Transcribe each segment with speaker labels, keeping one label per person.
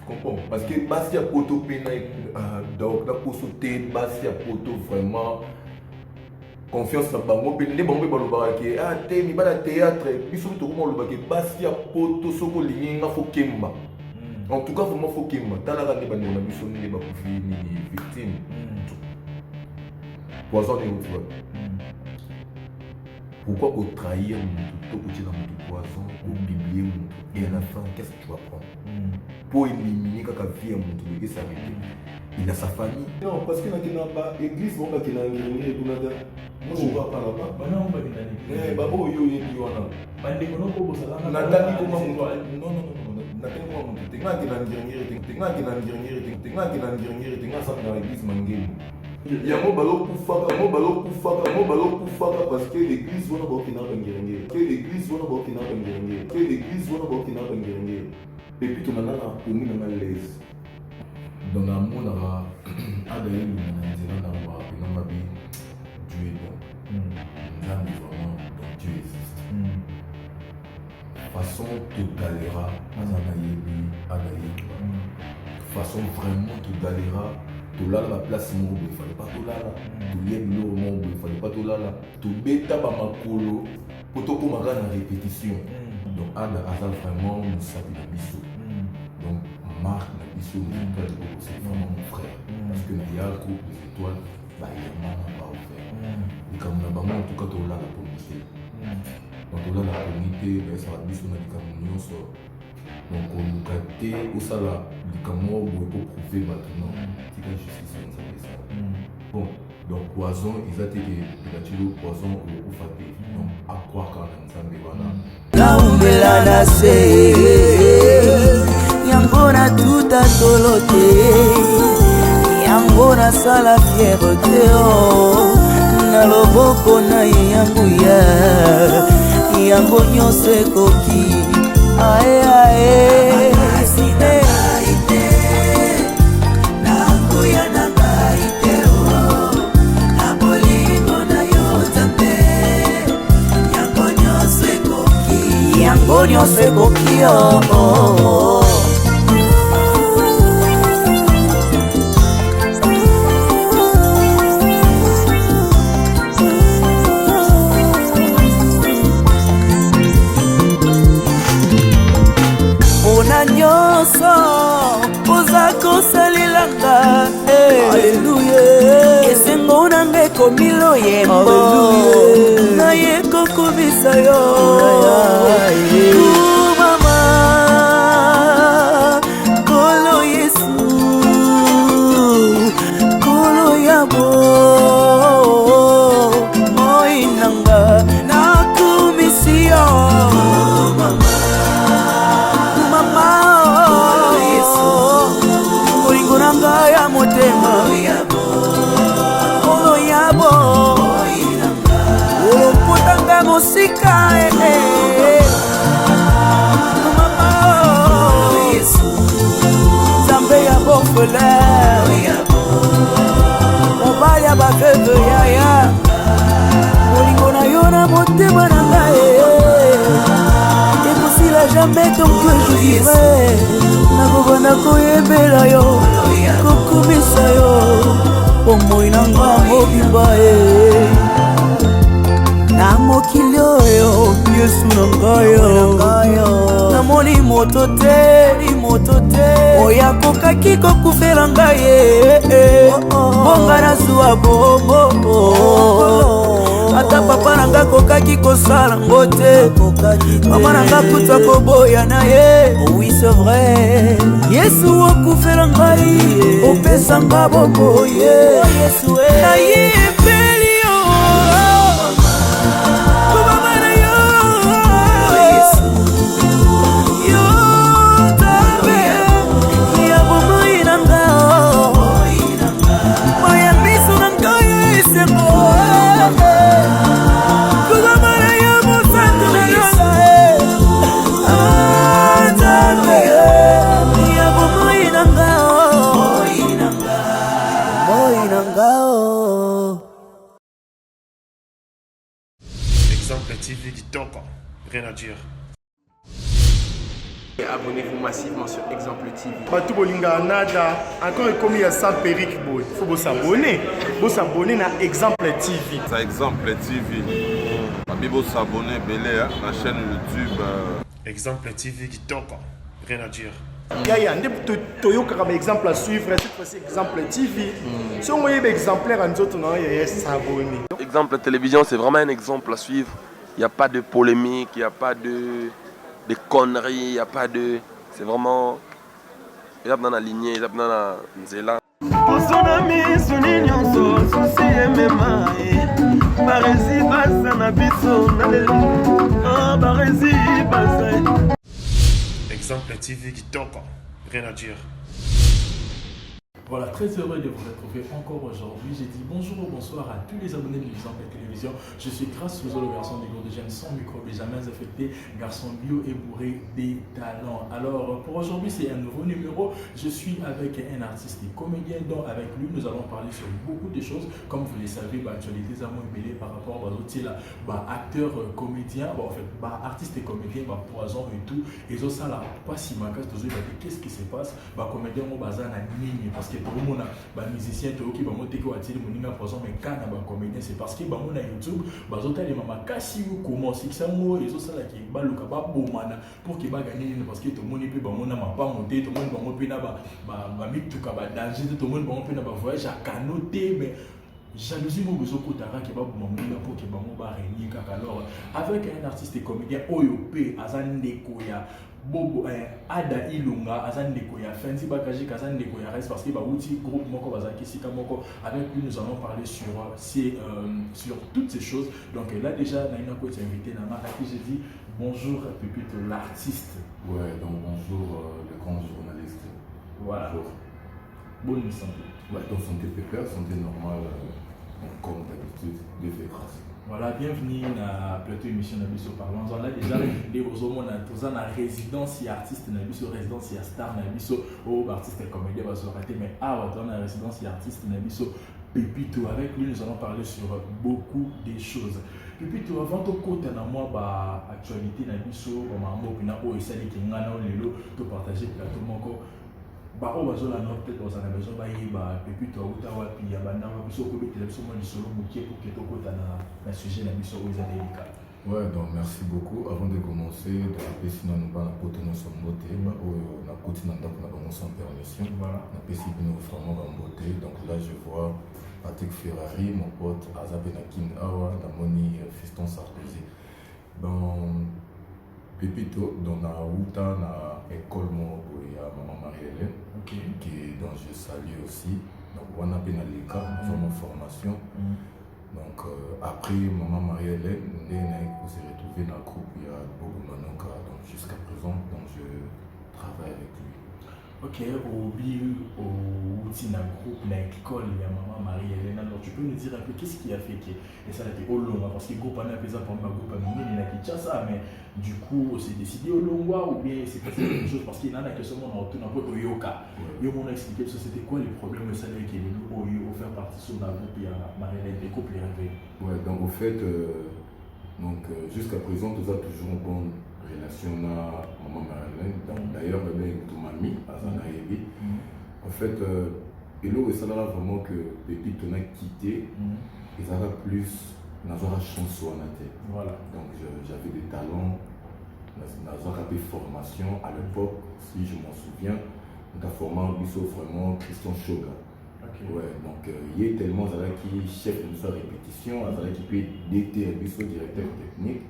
Speaker 1: comprends? Parce que Bastia Poto Pena, donc, la sauter, Bastia Poto vraiment confiance dans bango, les bango balobaki, ah, t'es mi bala théâtre, puis surtout comment le baké, Bastia Poto, Soko Linga, Fokemba. En tout cas, vraiment Fokemba. Dans la rande, on a vu sonner les bakoufi, ni victime. Poison et autres. Pourquoi pour trahir mon poison, pour biblier mon et à la fin, qu'est-ce que tu vas prendre? Pour éliminer quand vie à mon truc et s'arrêter. Il a sa famille. Non, parce qu'il n'a pas église, on va qu'il a une moi je vois pas là-bas.
Speaker 2: Non, on va qu'il a une
Speaker 1: babo yo yo yo na.
Speaker 2: Bande kono ko bosala na.
Speaker 1: Natali comment non. Natali comment tenga qu'il a tenga ça dans l'église mangé. Il y a un ballon pour faire parce que l'église va nous que l'église va nous que l'église va nous et puis tout le monde a commis dans l'aise dans la monde a d'ailleurs nous Dieu est bon vraiment Dieu existe façon totalera façon vraiment totalera. Tu l'as la place mobile, il ne fallait pas tout là. Tu l'as le mobile, il ne fallait pas tout là. Tu bêta ba makolo pour te comme la répétition. Donc Anna a vraiment nous sape la biso. Donc Marc la biso c'est vraiment mon frère. Parce que il y a un groupe des étoiles, bah il y a maman pas offert. Et comme on a en tout cas tu l'as la communauté. Donc tu l'as la communauté, ça va biso na communion so. Donc on nous capte au sala comment on peut prouver maintenant. Bon, donc poison, ils ont été le poison au faté. Donc à quoi quand on
Speaker 3: la umbela na se yangona tout à tolote yangona sala fierté na loboko na yangu ya yango nyonso ekoki ae ae Yangonyo se kokio Ona nyoso oza kosalilanga Alleluia Esengo nange komilo yembo Na yeko kubisa yo Mama Kolo Yesu Kolo Yabo Moinanga Nakumisio Mama Moingunanga ya motema Kolo Yabo Oloputanga musika Mobali baveuve yaya Molingo na yo na motema na ngai ekosila jamais tant que je vivrai nakobanda koyembela yo kokumisa yo bomoi na nga mobimba na mokili oyo Yesu na ngai namoni moto te oya kokaki kokufela ngai bonga nazwa bobo ata papa nanga kokaki kosala ngo te mama nanga kuta koboya na ye oui c'est vrai Yesu okufela ngai opesa nga bobo Yesu nayebeli yo
Speaker 4: Exemple TV dit donc, rien à dire. Et abonnez-vous massivement sur Exemple TV.
Speaker 5: Batou Bolinga Nada, encore comme il y a 100 périques, il faut vous s'abonner. Vous s'abonner à Exemple TV.
Speaker 6: C'est Exemple TV. Vous s'abonner à la chaîne YouTube.
Speaker 5: Exemple TV qui toque, rien à dire. Il y a un exemple à suivre, cette fois-ci Exemple TV. Si on voyait exemplaire en autres, il y a s'abonner.
Speaker 7: Exemple télévision, c'est vraiment un exemple à suivre. Il n'y a pas de polémique, il n'y a pas de conneries, il n'y a pas de... C'est vraiment... Il y a dans la lignée, il y a dans la nzela.
Speaker 5: Exemple TV qui toque, rien à dire.
Speaker 2: Voilà, très heureux de vous retrouver encore aujourd'hui. J'ai dit bonjour ou bonsoir à tous les abonnés de l'Exemple Télévision. Je suis Grâce Souzo, le garçon des gros de jeunes sans micro, jamais affecté, garçon bio et bourré des talents. Alors, pour aujourd'hui, c'est un nouveau numéro. Je suis avec un artiste et comédien, dont avec lui, nous allons parler sur beaucoup de choses. Comme vous le savez, actualité des amours mêlés par rapport aux autres acteurs, comédiens, en fait, artistes et comédiens, poison et tout. Et ça, là, pas si ma casse, qu'est-ce qui se passe? Comédien, on base en ligne parce que tout le monde a musicien qui va monter quoi attirer mon numéro poison mais quand on comédien c'est parce que on a YouTube bazota les maman kasi ou comment c'est que ça moi et ça là qui baluka ba bomana pour que ba gagner parce que tout le monde peut ba mona ma pas monter tout le monde va monter na ba mituka ba danger tout le monde va monter na ba voyage à canoter mais jalousie mon besoin kotara qui va pour que ba mo ba régner alors avec un artiste et comédien OYOP azandeko ya Bobo Ada Ilunga azandeko ya Fenzi Bakaji azandeko ya reste parce que outil groupe moko bazaki sika moko avec lui nous allons parler sur toutes ces choses. Donc là déjà naina ko invité na ma qui j'ai dit bonjour Pépito l'artiste.
Speaker 1: Ouais, donc bonjour le grand journaliste.
Speaker 2: Voilà.
Speaker 1: Bonjour.
Speaker 2: Bonne santé.
Speaker 1: Ouais, donc santé pépère, santé normale comme d'habitude, de fait grâce.
Speaker 2: Voilà, bienvenue à plateau émission Nabiso Parlons. Là déjà, les gens ont la résidence artiste Nabiso, résidence star Nabiso, ou artiste et comédien va se rater, mais on a résidence artiste Nabiso Pépito. Avec lui, nous allons parler sur beaucoup de choses. Pépito, avant de côté na moi actualité Nabiso, maman pina o esali kingana lelo to partager plateau moko. On va peut-être dans un besoin depuis toi ou tawa puis ya banda wa biso ko betela biso mo lisolo mokie pour que to kota na sujet na biso oza délicat.
Speaker 1: Ouais, donc merci beaucoup. Avant de commencer, de rappeler sinon nous allons potonner son beauté, on a continué dans la sans permission.
Speaker 2: Voilà.
Speaker 1: On a passé une vraiment en beauté. Donc là je vois Patrick Ferrari, mon pote Azabe Nakin Awa, Damoni Fiston Sarkozy. Dans Pépito, dans la route, na école il y a maman Marie-Hélène, dont je salue aussi. Donc on a bien les cas, dans ma formation. Donc après maman Marie-Hélène, on s'est retrouvé dans le groupe, il y a Bobo Manoka, donc jusqu'à présent, donc je travaille avec lui.
Speaker 2: Ok, au groupe, dans l'école, il y a maman Marie-Hélène. Alors tu peux nous dire un peu qu'est-ce qui a fait que ça a été au long, parce que le groupe a fait ça pour un groupe à Mini, il a fait ça, mais du coup c'est décidé au long ou bien c'est passé quelque chose parce qu'il y en a qui sont en retour un peu au Yoka. Ils m'ont expliqué ça, c'était quoi les problèmes de salaire qui est faire partie sur la groupe, il y a Marie-Hélène, les couples, les rêves.
Speaker 1: Ouais, donc au fait, jusqu'à présent, tout ça toujours en bonne relation à maman Marie-Hélène. D'ailleurs, avec ton mamie, Azana Ebi. En fait, et là, ça là vraiment que depuis qu'on a quitté, et ça va plus dans la chanson en tête.
Speaker 2: Voilà.
Speaker 1: Donc j'avais des talents, dans la formation à l'époque, si je m'en souviens, on a formé vraiment Christian Shoga. Ouais, donc il y a tellement qui chef de sa répétition, qui peut DT, directeur technique,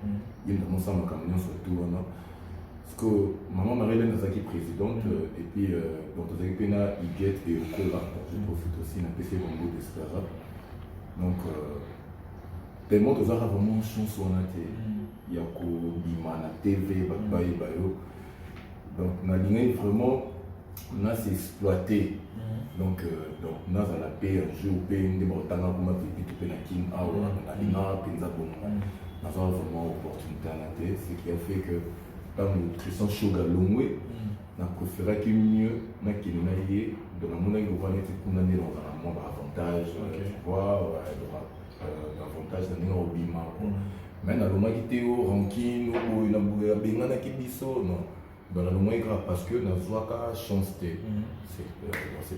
Speaker 1: il y a dans ça ma camion surtout. Parce que maman Marie-Hélène est présidente, et puis donc on a Iguette et Okola, je profite aussi d'un PC Bongo d'Esclara. Donc tellement tout ça vraiment chanson il y a la TV, Bayo. Donc on a vraiment on a s'exploité. Donc on a la paix, un jeu au pays, on a vraiment opportunité, ce qui a fait que dans le Christian Shoga Longwe, on a préféré qu'il mieux, on a qu'il n'aille dans le monde où on est condamné dans un monde avantage, tu vois, l'avantage d'un hobby. Mais dans le monde qui était au ranking, il y a des gens qui disent non. dans la moins grave parce que dans Zwaka chance c'était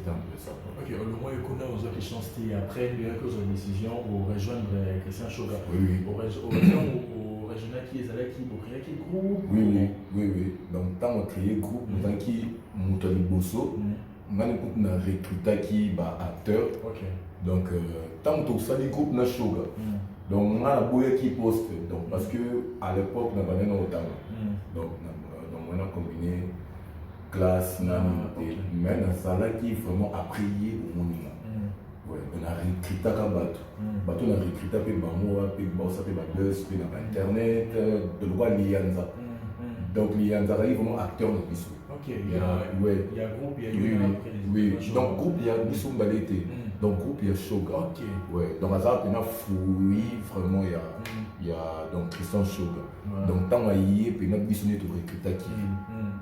Speaker 1: un peu ça.
Speaker 2: Ok, le moins qu'on a aux autres chance après il y a que une décision pour rejoindre Christian Shoga.
Speaker 1: Oui.
Speaker 2: Au régional qui est allé qui pour créer quel groupe.
Speaker 1: Oui. Donc tant on créé groupe, tant qui Moutali Bosso, on a recruté qui acteur.
Speaker 2: Ok.
Speaker 1: Donc tant on ça les groupes na Shoga. Donc on a la boya qui poste donc parce que à l'époque on avait nos temps. Donc on a combiné classe, mais dans ça là qui vraiment apprécié au monument. Ouais, on a recruté à bateau. Bateau on a recruté à Bamoa, puis Bossa, puis Buzz, puis dans internet, de loi Lianza. Donc Lianza est vraiment acteur de Bissou.
Speaker 2: Ok, il y a groupe, il y a
Speaker 1: oui. Donc groupe il y a Bissou Mbalete. Donc groupe il y a Shoga.
Speaker 2: Ok.
Speaker 1: Ouais, donc à ça on a fouillé vraiment il y a donc Christian Shoga. Donc tant on y est puis notre Bissou n'est tout recruté qui.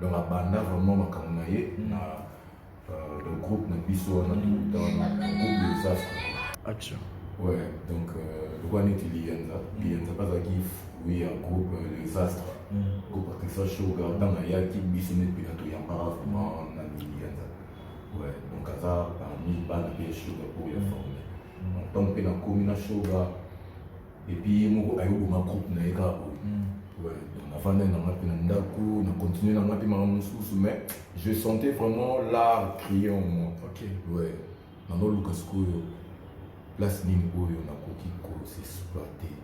Speaker 1: Donc à Banda vraiment ma kanaye na le groupe na Bissou on a tout dans le groupe des astres.
Speaker 2: Action.
Speaker 1: Ouais, donc le roi n'est Lianza pas à qui oui un groupe les astres. Groupe Christian Shoga dans il y a qui Bissou n'est plus dans tout y a pas vraiment na Lianza. Ouais, donc à ça parmi les Shoga pour y former. Donc on a commis na Shoga et puis moi ayo ma groupe na eka. Ouais, avant on a continué dans ma mais je sentais vraiment l'art crier en moi.
Speaker 2: Ok.
Speaker 1: Ouais. Dans le Lucasco, place Nimbo, on a beaucoup s'exploiter.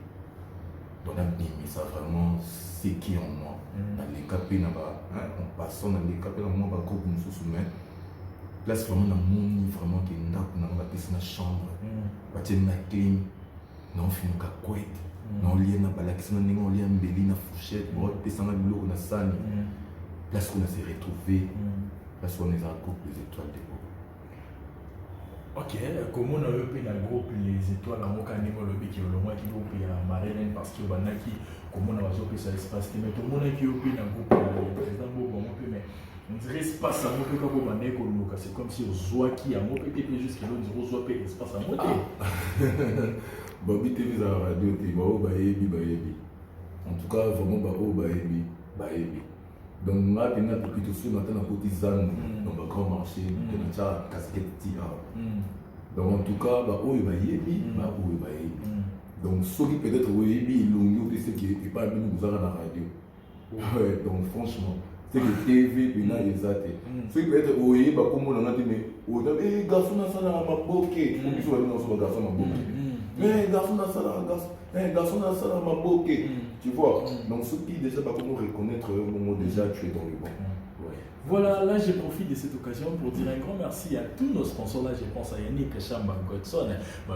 Speaker 1: Donc on a mis ça vraiment c'est qui en moi. Dans les capés, en passant dans les capés, dans mon groupe, mais place vraiment dans mon monde, vraiment qui est dans la chambre. Bâtir na clim, non film qu'à couette. Non lien na balakisi na ndenge olia mbeli na fourchette bon pesanga biloko na sani place où on s'est retrouvé place où on est en groupe les étoiles de Bobo.
Speaker 2: Ok, comment on a eu dans le groupe les étoiles en aucun niveau le bec le moins qui groupe il y a Marilyn parce que banaki comment on a joué ça espace mais tout le monde qui est dans le groupe le président Bobo on peut mais on dirait espace à moi que comme on est comme c'est comme si on joue qui a moi peut-être jusqu'à l'autre on joue pas espace à moi.
Speaker 1: Bobby TV à la radio, baebi. En tout cas, vraiment, baebi. Donc, on a bien appris tout ça, on a un côté zan, dans le grand marché, on a déjà casquette tia. Donc, en tout cas, baebi. Donc, ceux qui peut-être baebi, ils l'ont dit, c'est qui n'est pas bien nous à la radio. Ouais, donc, franchement, c'est que TV, puis là, ils ont été. Ceux qui peut-être baebi, comme on a dit, mais, garçon, on a ça dans ma boque, on dit, on a garçon dans ma boque. Mais garçon dans ça ma boque. Tu vois. Donc ce qui déjà pas comment reconnaître au moment déjà tu es dans le bon. Ouais.
Speaker 2: Voilà, là je profite de cette occasion pour dire un grand merci à tous nos sponsors. Là je pense à Yannick Chamba Godson.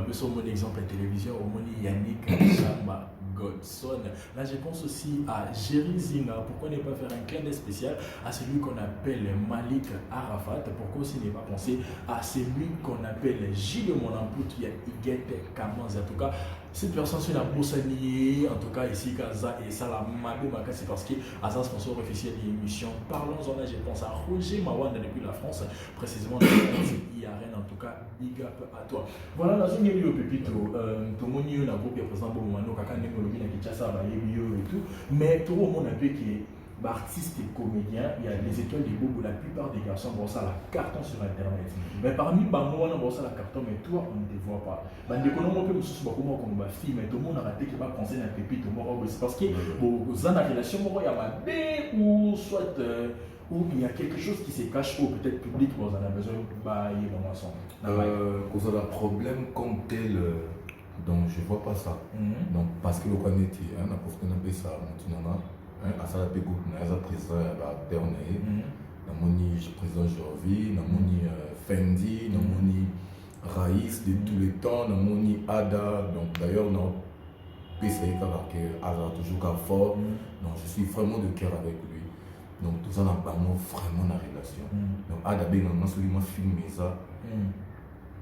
Speaker 2: Nous sommes mon exemple à télévision au moni Yannick Chamba Godson. Là je pense aussi à Jerry Zinga. Pourquoi ne pas faire un clin d'œil spécial à celui qu'on appelle Malik Arafat? Pourquoi aussi ne pas penser à celui qu'on appelle Gilles Monampout, il y a Iguette Kamans. En tout cas, cette personne sur la bourse liée, en tout cas ici, Kaza et Salamabé Maka, c'est parce qu'à un sponsor officiel de l'émission. Parlons-en là, je pense à Roger Mawan depuis la France, précisément dans le IRN, en tout cas, big up à toi. Voilà, la zone est au Pépito. Tout le monde est dans le groupe, par exemple, Kaka Nemolobi, Nakitchasa, et tout. Mais tout le monde a vu que artistes et comédiens, il y a les étoiles des Bobo, la plupart des garçons vont ça la carton sur internet. Mais parmi Bango, on voit ça la carton, mais toi, on ne te voit pas. Mais dès qu'on a un peu de comment on va filmer, mais tout le monde a raté qu'il va penser à pépite, c'est parce que dans la relation, il y a ma bé ou soit où il y a quelque chose qui se cache ou peut-être public, on a besoin de bailler dans ma son.
Speaker 1: Cause de problème comme tel, donc je vois pas ça. Donc parce que le quoi n'est pas, on a profité ça, maintenant. À ça, il y a président Bernaye, président Jorvi, Fendi, Raïs de tous les temps, Ada. Donc d'ailleurs, on a Ada toujours qu'à fort. Donc je suis vraiment de cœur avec lui. Donc tout ça, on a vraiment la relation. Donc Ada, on a seulement filmé ça.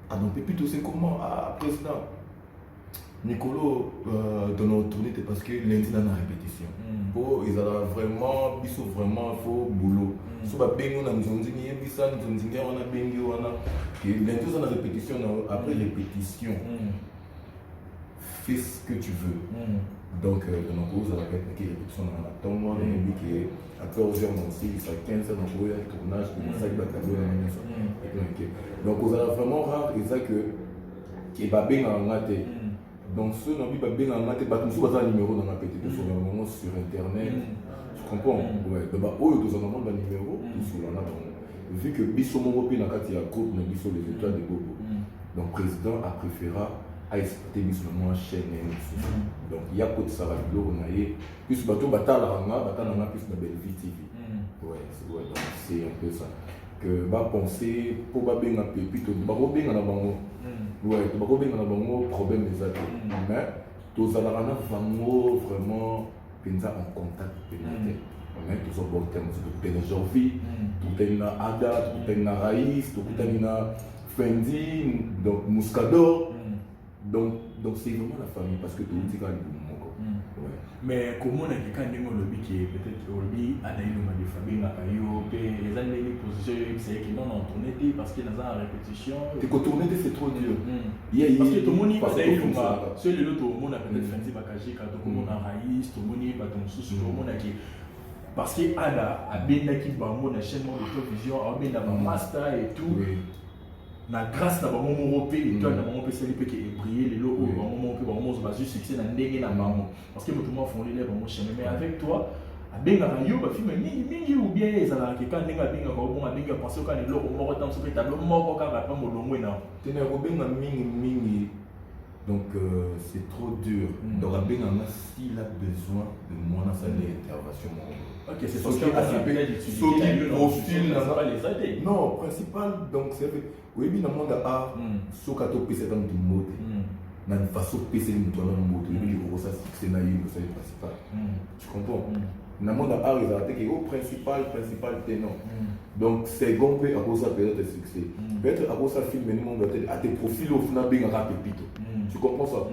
Speaker 1: Ah donc plutôt c'est comment président Nicolo dans notre tournée parce que lundi dans la répétition. Ils ont vraiment, ils sont vraiment faux boulot. Si on a bien on a besoin de dire ça, on a besoin on a bien on a. Lundi dans la répétition après répétition, fais ce que tu veux. Donc, on a répété répétition dans la tombe, on a dit qu'à 14h, à 15h, on a trouvé un tournage, on a fait un cadeau. Donc, on a vraiment rare, et ça que qui va bien en maté. Donc, ceux qui va bien en maté, nous sommes un numéro dans la pété, sur un moment sur internet. Tu comprends? Ouais, donc, oh, nous avons un numéro, vu que Bisso Moropi n'a pas de groupe, mais Bisso les étoiles de Bobo. Donc, le président a préféré à exploiter seulement une chaîne. Donc, il y a côté Sarah Bilo, on a eu plus de bateau, Batal Ranga, plus de Belle Vie TV. Ouais, donc c'est un peu ça. Que va penser, pour va bien un peu, puis tout, va bien en avant. Ouais, tu vas bien en avant, problème des autres. Mais, tous allons vraiment en contact. Mais tous en bon terme, tu as Jorvi, tu as Ada, tu as Raïs, tu as Fendi, donc Muscador. Donc c'est vraiment la famille parce que tout le monde est
Speaker 2: mais comment on a quelqu'un qui est peut-être aujourd'hui à des familles les années positions c'est qui non tourné parce qu'il y a une répétition
Speaker 1: tu peux tourner c'est trop dur
Speaker 2: parce que tout le monde est pas seul le tout le monde a peut-être Fendi Bakaji quand tout le monde a Raïs tout le monde est pas ton sous tout le monde a qui parce que Ada a bien qui bango na chaîne de télévision a bien dans master et tout na grâce na bango européen toi na bango pesa lipe qui est briller les locaux bango pe bango ba juste succès na ndenge na bango parce que mutumo font les bango chemin mais avec toi abenga yo ba film mingi ou bien ezala ke quand ndenge abenga ba bon abenga penser quand les locaux moko tam so pe tableau moko ka ba pa molongo na
Speaker 1: tena ko benga mingi donc c'est trop dur donc abenga s'il a besoin de moi dans sa intervention.
Speaker 2: Ok, c'est parce qu'il y a des profils,
Speaker 1: non, principal, donc c'est oui, dans le monde art, ce qu'on a fait dans le mode, dans une façon de passer le mode, c'est le principal. Tu comprends? Dans le monde art, ils ont été au principal, ténor. Donc, c'est bon à cause de peut-être succès. Peut-être à cause de film, mais à tes profils, au final, bien un pépito. Tu comprends ça?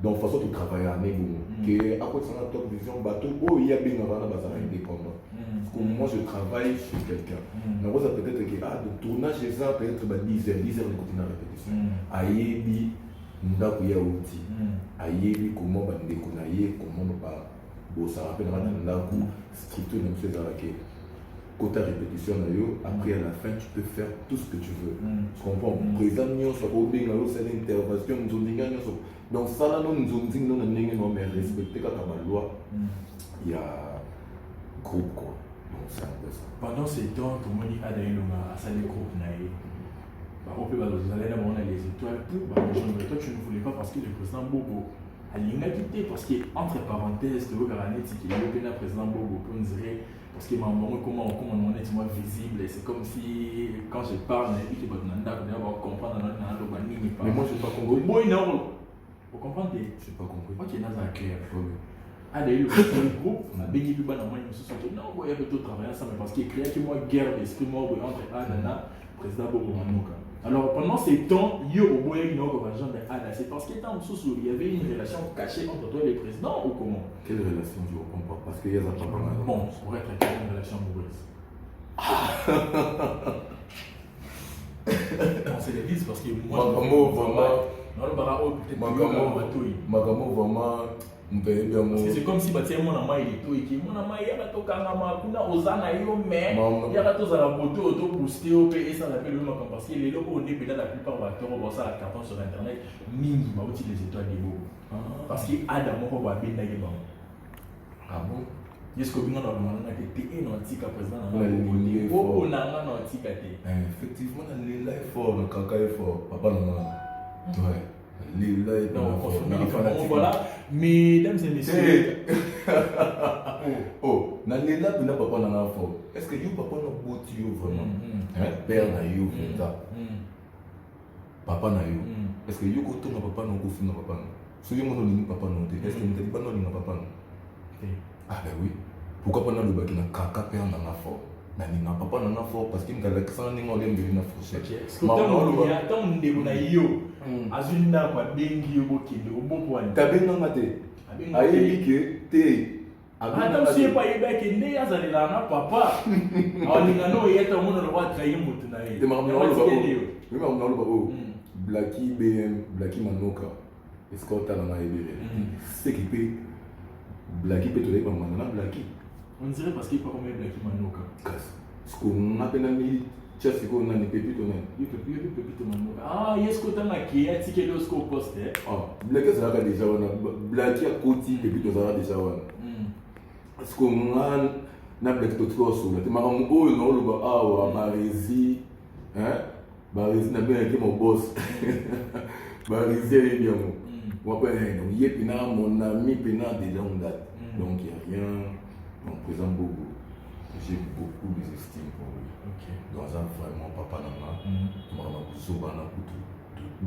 Speaker 1: Donc, façon de travailler à Négo, qui est à côté de la top vision, bateau, oh, il y a bien avant la base indépendant. Parce que moi, je travaille chez quelqu'un. Donc, ça peut-être que, le tournage, c'est ça, peut-être 10 heures de continuer la répétition. Aïebi, Ndaku Yaouti. Aïebi, comment on déconnaille, comment on pas. Bon, ça rappelle Ndaku, structure, même c'est ça, côté répétition, après à la fin, tu peux faire tout ce que tu veux. Tu comprends? Président, c'est l'intervention, donc ça là, nous avons respecté la loi. Il y a groupe quoi. Donc c'est un peu ça.
Speaker 2: Pendant ces temps, tout le monde a des groupes. On peut aller les étoiles pour toi tu ne voulais pas parce que le président Bobo a quitté parce qu'entre parenthèses, tu vois le président Bobo pour nous dire parce que comment on est moins visible et c'est comme si quand je parle et puis on va comprendre
Speaker 1: mais moi je n'ai pas compris.
Speaker 2: Vous comprenez?
Speaker 1: Je n'ai pas compris.
Speaker 2: Ok, dans un clair. Le groupe, on a béni plus bas dans moi, ils me sont dit non, il y a plutôt travailler ensemble parce qu'il crée moi guerre d'esprit mort entre Adana, président Bobo Manouka. Alors pendant ces temps, il y a au bout d'une organisation de Ada. C'est parce qu'il y avait une relation cachée entre toi et le président ou comment?
Speaker 1: Quelle relation? Je ne comprends pas parce qu'il y a un papa.
Speaker 2: Bon, ça pourrait être une relation amoureuse. On se le dit parce que moi, c'est comme si mon amant il est tout et qui mon amant il y a tout kangama kuna ozana yo mais il y a tout ça la moto auto booster au et ça l'appelle le parce que les locaux on est peut-être la plupart va te revoir ça à carton sur internet mingi ma outil les étoiles des beaux parce que Adam moko va bien d'ailleurs bon
Speaker 1: ah bon
Speaker 2: est-ce que bien on a été un antique président on a un antique
Speaker 1: effectivement les live fort le caca est fort papa non ouais les live
Speaker 2: voilà mesdames et messieurs
Speaker 1: oh na les live na papa na fort est-ce que you papa no boti you vraiment père na you ça papa na you est-ce que you ko to na papa no ko fi na papa no so you mo no papa no est-ce que你pas no ni papa no ah ben oui pourquoi pas na le baki na kaka père na fort na ni na papa na fort parce qu'il me gala ça ni ngolem de na fourchette
Speaker 2: tant ndeko na yo azunda kwa bengi yo bokende obopwani
Speaker 1: tabenga ngate ayebi ke te
Speaker 2: ata si pas yeba ke nde azalela na papa alinga no yeta mono lo wa trahir mutu na ye
Speaker 1: te mamna lo ba o Blacky BM Blacky Manoka est-ce que tu as la réalité? C'est qui peut Blacky peut te dire maintenant Blacky.
Speaker 2: On dirait parce qu'il peut pas mettre Blacky Manoka.
Speaker 1: Ce qu'on appelle un mili, tu sais ce qu'on a des pépites on a.
Speaker 2: Il peut plus pépite Manoka. Ah, est-ce que tu as maquillé un ticket de ce qu'on poste?
Speaker 1: Ah, Blacky ça va déjà on a Blacky à côté pépites ça va déjà on. Parce qu'on a Blacky tout trop sur là. Tu m'as dit oh non le gars ah Marési, hein? Marési n'a bien été mon boss. Marési est bien mon. Moi, donc, il y a mon ami Pena de longue date. Donc, il n'y a rien. Donc, présent beaucoup. J'ai beaucoup d'estime pour lui. Dans un vraiment papa Nana, tu m'as dit que Zobana,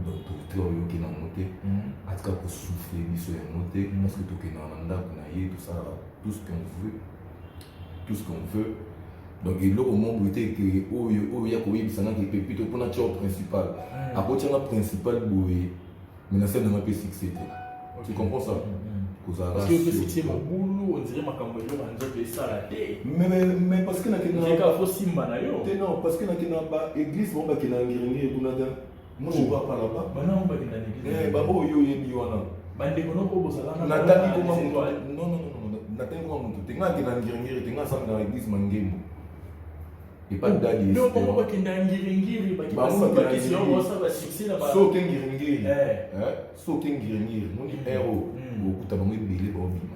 Speaker 1: donc, tu as eu qui n'a monté. En tout cas, pour souffler, il s'est monté. Parce que tout est dans l'anda, tout ça, tout ce qu'on veut. Tout ce qu'on veut. Donc, il y a au moment où il y a un pépite pour la job principal. Après, tu as un principal boué. Mais dans ce cas, pas succès. Tu comprends ça?
Speaker 2: Parce que le succès, mon boulot, on dirait que je vais ça la tête.
Speaker 1: Mais parce que
Speaker 2: non,
Speaker 1: parce que dans l'église, on va qu'il y a un guerrier. Moi, je ne vois pas là-bas.
Speaker 2: Maintenant, on va qu'il y a une église.
Speaker 1: Babo, yo, yo, yo,
Speaker 2: non.
Speaker 1: Nathalie, comment non. Nathalie, comment tu es un guerrier, tu es dans l'église, Mangemo. Et pas de dadi.
Speaker 2: Non, pourquoi qu'il y a un guerrier? Parce que si on voit ça, va succès là-bas.
Speaker 1: Sauf qu'un guerrier. Sauf qu'un guerrier. On dit héros. Beaucoup de temps, on est belé pour vivre.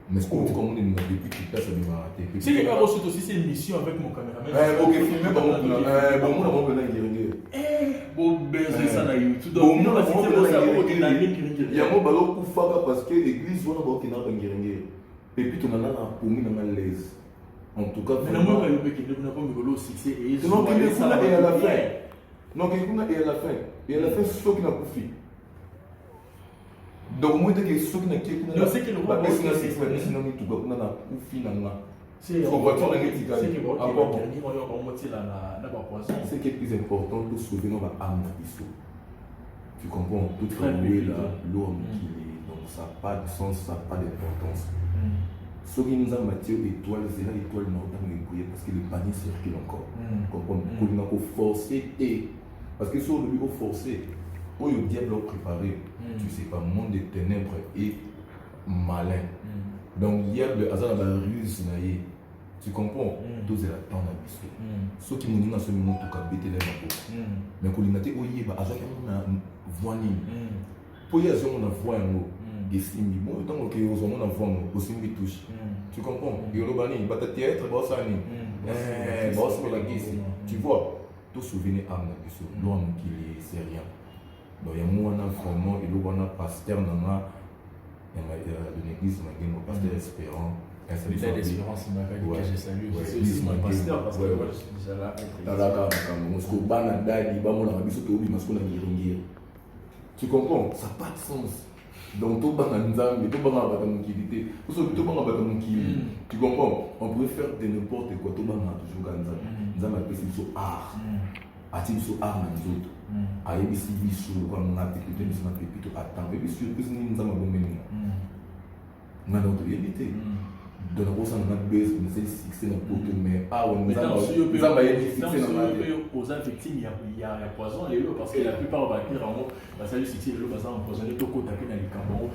Speaker 1: Mais ce qu'on dit, comme on est depuis que tu passes à l'humanité.
Speaker 2: C'est que quand on aussi, c'est une mission avec mon caméraman.
Speaker 1: Ok, filmé par mon caméraman. Bon, moi, on va guerrier.
Speaker 2: Bon, baiser ça dans YouTube. Donc, on va citer pour ça, pour qu'il y ait un guerrier.
Speaker 1: Il y a un ballon pour faire parce que l'église, on va qu'il y ait un guerrier. Et puis, on a là pour nous dans l'aise. En tout cas,
Speaker 2: mais non, il n'y a pas de succès et
Speaker 1: non, il est là et à la fin. Non, il est là et à la fin. Et à la fin, c'est ce qui n'a pas fait. Donc, moi, je dis que ce qui n'a pas fait.
Speaker 2: Non, c'est que le roi
Speaker 1: c'est que c'est que c'est que tout n'a pas fait. C'est qui est plus important pour sauver notre âme. Tu comprends? Tout est là, l'homme qui est. Donc, ça n'a pas de sens, ça n'a pas d'importance. Ce qui nous a matière d'étoiles, c'est là l'étoile nordame parce que le panier circule encore. Comprendre? Il faut forcer et. Parce que sur le lieu forcé, où le diable a préparé, tu sais pas, monde des ténèbres et malin. Donc, il y a le hasard à la ruse, tu comprends? Tous les temps à bisou. Ceux qui m'ont dit dans ce moment, tout cas, bêter les mains. Mais quand il m'a dit, oh, il y a hasard qui m'a voix. Pour y avoir on a voix un mot. Et si bon, tant que vous avez un enfant, aussi me touche. Tu comprends? Et le bani, bah t'as théâtre, bah ça ni. Bah ça la guise. Tu vois, tout souvenir à l'homme qui est sérieux. Donc il y a moi vraiment, il y a un pasteur dans l'église, un pasteur espérant.
Speaker 2: L'espérance, il m'a dit que j'ai salué. C'est aussi mon pasteur parce que moi je suis déjà là.
Speaker 1: Tu comprends? Ça n'a pas de sens. Donc, tout le monde a une utilité. Tu comprends? On pourrait faire de n'importe quoi. Tout le monde a toujours un nous avons appelé art. A-t-il sur art dans les autres? A ABC sur comme on a plutôt attendre. Et puis, nous avons une autre réalité. De la personne qui a besoin de fixer notre poteau, mais
Speaker 2: nous avons aux victimes, il y a poison, les lots, parce que la plupart va dire en haut, ça lui succès, les lots, ça empoisonné, tout côté dans les cambons.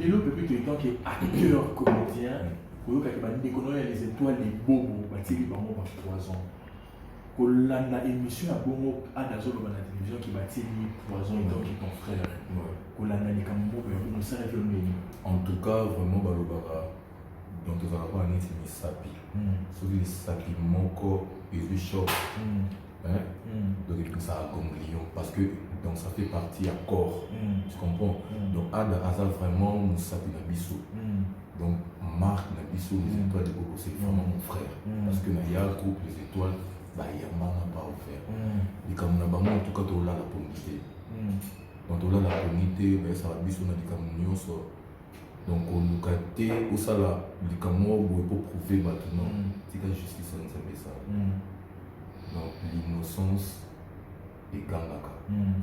Speaker 2: Les lots, depuis que tant qu'il est acteur comédien, pour eux, quand il y a les étoiles, les bobos, il y a des poison. Quand la émission a bon à la télévision qui va tirer poison et donc ton frère. Quand la les cambons, on s'en est venu.
Speaker 1: En tout cas, vraiment, Balobara. Donc, tu vas avoir un état de sapi. Sauf que les sapis manquent et les chocs. Donc, ça a ganglion. Parce que donc, ça fait partie à corps. Tu comprends? Donc, à hasard, vraiment, nous sapi dans bissou. Donc, Marc dans bissou, les étoiles de Bobo, c'est vraiment mon frère. Parce que dans il y a un groupe, les étoiles, il y a un pas offert. Et comme on a en tout cas, tu as la communauté. Donc, tu as la communauté, ça va bissou dans les camions. Donc, on nous a dit, au salaire, les camions pour prouver maintenant, c'est que la justice, on sait ça. Donc, l'innocence est gangaka.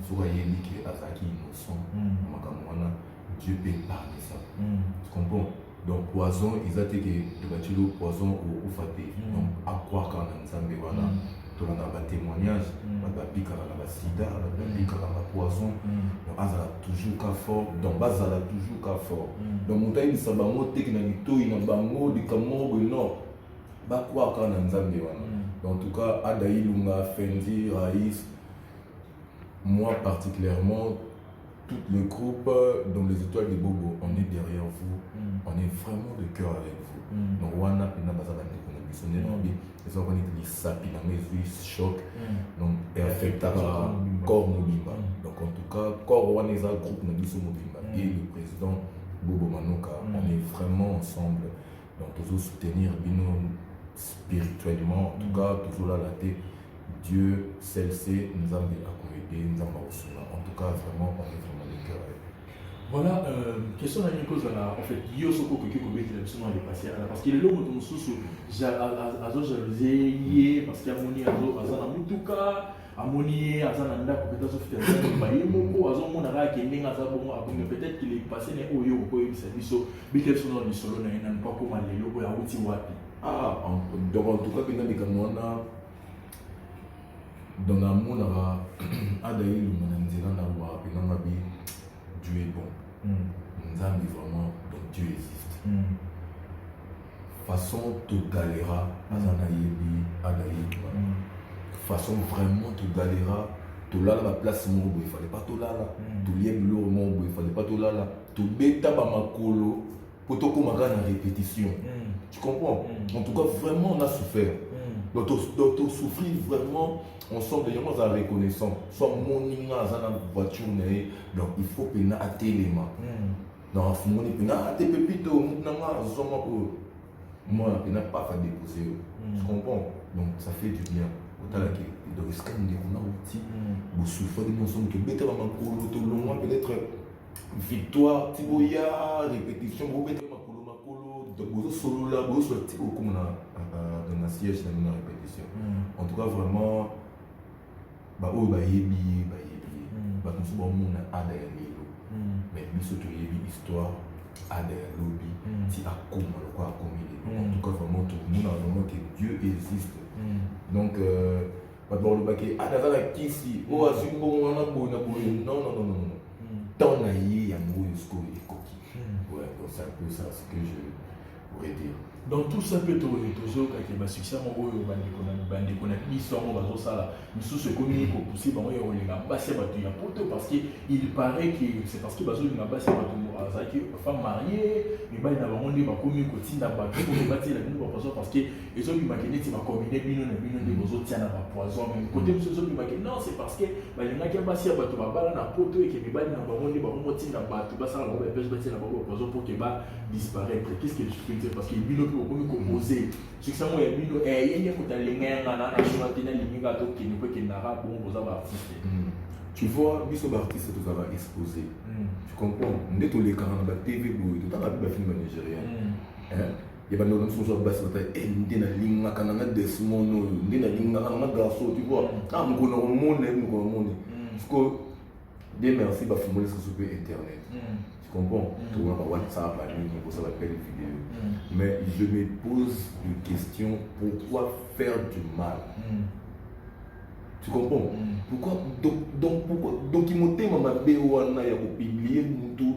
Speaker 1: Soyez dit que Azaki est innocent, Dieu peut parler ça. Tu comprends? Donc, poison, ils ont dit que le poison au faté. Donc, à croire qu'on a un Zambé, voilà. Tu as un témoignage, tu as un pic à la basse. sida babikaka na poison donc azala toujours ka fort donc bazala toujours ka fort donc moto ayebisa bango teki na litoi na bango likambo boye non bakwaka na nzambe wana donc en tout cas Ada Ilunga, Fendi, Raïs, moi particulièrement tout le groupe dans les étoiles de Bobo, on est derrière vous, on est vraiment de cœur avec vous. Donc wana pena bazala ndeko na biso ndebi les organi lisapi na mes choc donc affecta corps mobimba. Donc en tout cas corps wana eza groupe na biso mobimba et le président Bobo Manoka, on est vraiment ensemble. Donc toujours soutenir bino spirituellement, en tout cas toujours là la tête. Dieu celle-ci nous a accommodé, nous a aussi. En tout cas vraiment on est vraiment de cœur.
Speaker 2: Voilà, question à une cause là, en fait, il y a ce que quelqu'un qui est absolument dépassé parce qu'il est là où on se sous azo jalousie parce qu'il y a moni azo na mutuka amoni azana ndako peut-être sofi azana baye moko azo mona ra kendinga za bon abonga peut-être qu'il est passé ne oyo ko yebisa biso bitel sono ni solo na ina pas comme lelo ko ya uti wapi
Speaker 1: donc en tout cas pena bikamona dans la mona Ada Ilunga na nzela na wa pena ngabi Dieu est bon. Nzambi vraiment, donc Dieu existe. Façon totalera, Azana Yebi, Ada Ilunga. Façon vraiment totalera, tolala la place mobo, il fallait pas tolala. Tolieb l'or mobo, il fallait pas tolala. Tobeta bamakolo, potoko maga na répétition. Tu comprends? En tout cas, vraiment on a souffert. Donc on souffrit vraiment ensemble, il y a une reconnaissance. Soit mon voiture, donc il faut que na téléma. Donc il faut que na te pepito, moi je n'ai pas fait déposer. Tu comprends? Donc ça fait du bien. Donc est-ce qu'on a outil vous souffrez de mon son que bête ma peut-être victoire, tiboya, répétition, vous bête ma donc vous solo là, vous sortez comme dans la siège dans une répétition. En tout cas vraiment bah oh bah yebi bah comme ça bon on a Ada Ilunga mais lui surtout yebi histoire Ada Ilunga si à comme le quoi comme il en tout cas vraiment tout le monde a vraiment que Dieu existe donc bah bon le baquet Ada Zala kisi oh azumbo on a non tant na yi ya ngo jusqu'au coquille ouais donc c'est un peu ça ce que je pourrais dire.
Speaker 2: Donc tout ça peut toujours quand il y a succès mon oyo bandi connaît l'histoire on va ça là nous se communique pour pousser bon yo les gars passer bateau ya poto parce que il paraît que c'est parce que bazo les gars passer bateau azaki femme mariée mais ba na bango ndi ba communique ko tinda bateau pour les bâtir la nous parce que ils ont imaginé ti ba combiner bino de bozo tia na ba poison même côté monsieur zo imaginé non c'est parce que ba les gars qui passer bateau ba bala na poto et que ba na bango ndi ba mo tinda bateau ba ça la ba pêche bâtir la ba poison pour que ba disparaître. Qu'est-ce que je peux dire parce que bino comme composé succès moi bino yenge kutalenga na chanter na linga to qui ne peut que nara bon vous avoir artiste.
Speaker 1: Tu vois biso ba artiste tout ça va exposer. Tu comprends? Ndé to les canaux na TV boy tout à ba film nigérien. Il y a pas de choses basse et ndé na linga kana na desmono ndé na linga na garçon tu vois. Ah mon monde parce que Dieu merci ba filmer sur internet. Tu comprends? Tu vois par WhatsApp, la ligne, pour ça va faire des vidéos. Mais je me pose une question, pourquoi faire du mal? Tu comprends? Pourquoi donc il m'a dit ma béouana il y a publié mutu